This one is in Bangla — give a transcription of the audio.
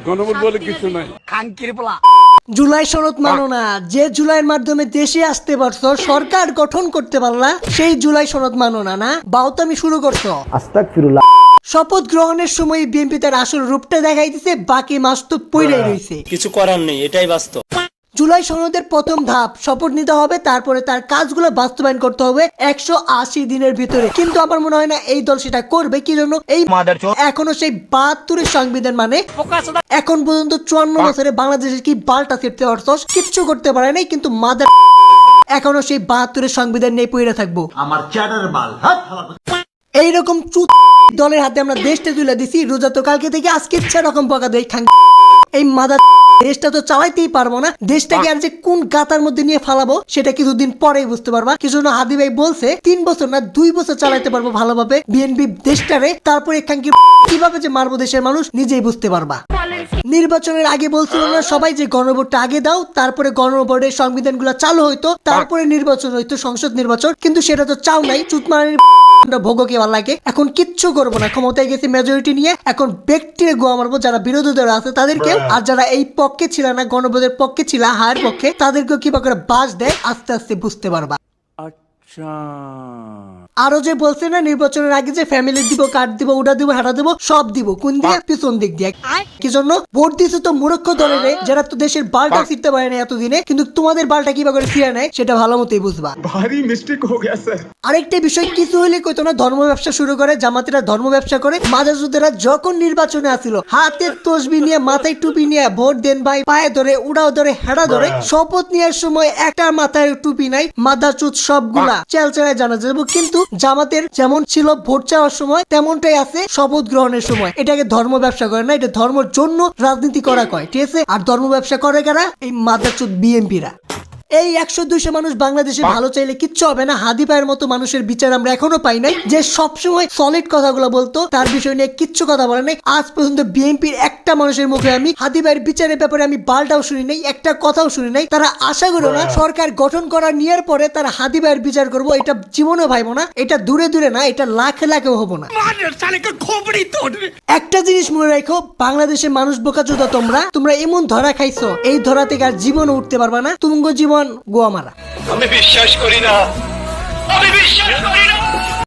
গণভোট বলে কিছু নাই। জুলাই সনদ মানো না, যে জুলাইয়ের মাধ্যমে দেশে আসতে পারছো, সরকার গঠন করতে পারলা, সেই জুলাই সনদ মানো না। না বাউতামি শুরু করছো। আস্তাগফিরুল্লাহ। শপথ গ্রহণের সময় বিএনপি তার আসল রূপটা দেখাই দিছে, বাকি মাস তো পইড়াই রইছে। কিছু করার নেই, এটাই বাস্তব। জুলাই সনদের প্রথম ধাপ শপথ নিতে হবে, তারপরে তার কাজগুলো বাস্তবায়ন করতে হবে 180 দিনের ভিতরে। কিন্তু আমার মনে হয় না এই দল সেটা করবে। কি জন্য? এই এখনো সেই 72 সংবিধান মানে এখন পর্যন্ত 54 বছরে বাংলাদেশের কি বালটা ফিরতে পারছস? কিচ্ছু করতে পারে নাই। কিন্তু মাদার এখনো সেই 72 সংবিধান নিয়ে পড়ে থাকবো। আমার চ্যাটার বাল এইরকম দলের হাতে আমরা দেশটা তুলে দিছি। রোজা তো কালকে থেকে আজকে ইচ্ছা রকম বকা দেয় খান। এই মাদার দেশটা তো চালাইতেই পারবো না। দেশটাকে আর যে কোন গাতার মধ্যে নিয়ে ফালাবো সেটা কিছুদিন পরেই বুঝতে পারবা। কিছু না হাদি ভাই বলছে 3 বছর না 2 বছর চালাইতে পারবো ভালোভাবে বিএনপি দেশটারে। তারপরে এখানকি কিভাবে যে মারবো দেশের মানুষ নিজেই বুঝতে পারবা। নির্বাচনের আগে বলছিল না সবাই যে গণভোটটা আগে দাও, তারপরে গণভোটের সংবিধানগুলো চালু হইতো, তারপরে নির্বাচন হইতো, সংসদ নির্বাচন। কিন্তু সেটা তো চাও নাই। চুতমারানির ভোগকে ভালো লাগে। এখন কিচ্ছু করবো না, ক্ষমতায় গেছি মেজরিটি নিয়ে। এখন ব্যক্তিরে গোয়া মারবো যারা বিরোধী দল আছে তাদেরকে, আর যারা এই পক্ষে ছিল না, গণভোটের পক্ষে ছিল, হায়ের পক্ষে, তাদেরকেও কিভাবে করে বাস দেয় আস্তে আস্তে বুঝতে পারবা। আরো যে বলছে না নির্বাচনের আগে যে ফ্যামিলি দিব, কার্ড দিব, ওটা দিব, হাঁটা দিব, সব দিব। কোন দিয়ে? পিছন দিক দিয়ে। কি জন্য? ভোট দিচ্ছে তো মূর্খ দলের, যারা তো দেশের বালটা ফিরতে পারে না এতদিনে। কিন্তু তোমাদের বালটা কিভাবে করে ফিরে নেয় সেটা ভালো মতোই বুঝবা। ভারী মিস্টেক হয়ে গেছে। আরেকটা বিষয়, কিছু হইলে কইতো না ধর্ম ব্যবসা শুরু করে, জামাতিরা ধর্ম ব্যবসা করে। মাজাজুদেরা যখন নির্বাচনে আসিল হাতে তসবি নিয়ে, মাথায় টুপি নিয়ে, ভোট দেন ভাই, পায়ে ধরে, উড়াও ধরে, হেঁড়া ধরে। শপথ নেওয়ার সময় একটা মাথায় টুপি নাই, মাথা চুত সবগুলা চেলচেলায় জানা যাবে। কিন্তু জামাতের যেমন ছিল ভোট চাওয়ার সময় তেমনটাই আছে শপথ গ্রহণের সময়। এটাকে ধর্ম ব্যবসা করে না, এটা ধর্মের জন্য রাজনীতি করা কয়। ঠিক আছে? আর ধর্ম ব্যবসা করে কারা? এই মাদারচোদ বিএনপিরা। এই 100-200 মানুষ বাংলাদেশে ভালো চাইলে কিচ্ছু হবে না। হাদি ভাইয়ের মতো মানুষের বিচার আমরা এখনো পাই নাই, যে সবসময় সলিড কথাগুলো বলতো, তার বিষয় নিয়ে কিচ্ছু কথা বলে নাই। আজ পর্যন্ত বিএনপির একটা মানুষের মুখে আমি হাদি ভাইয়ের বিচারের ব্যাপারে আমি বালটাও শুনি নাই, একটা কথাও শুনি নাই। তারা আশা করো না সরকার গঠন করা নেওয়ার পরে তারা হাদি ভাইয়ের বিচার করবো, এটা জীবনে ভাইবো না। এটা দূরে দূরে না, এটা লাখে লাখেও হবো না। একটা জিনিস মনে রাখো, বাংলাদেশের মানুষ বোকাচোদা তোমরা এমন ধরা খাইছো, এই ধরা থেকে আর জীবনে উঠতে পারবা না। তুঙ্গ জীবন গোয়া মারা। আমি বিশ্বাস করি না।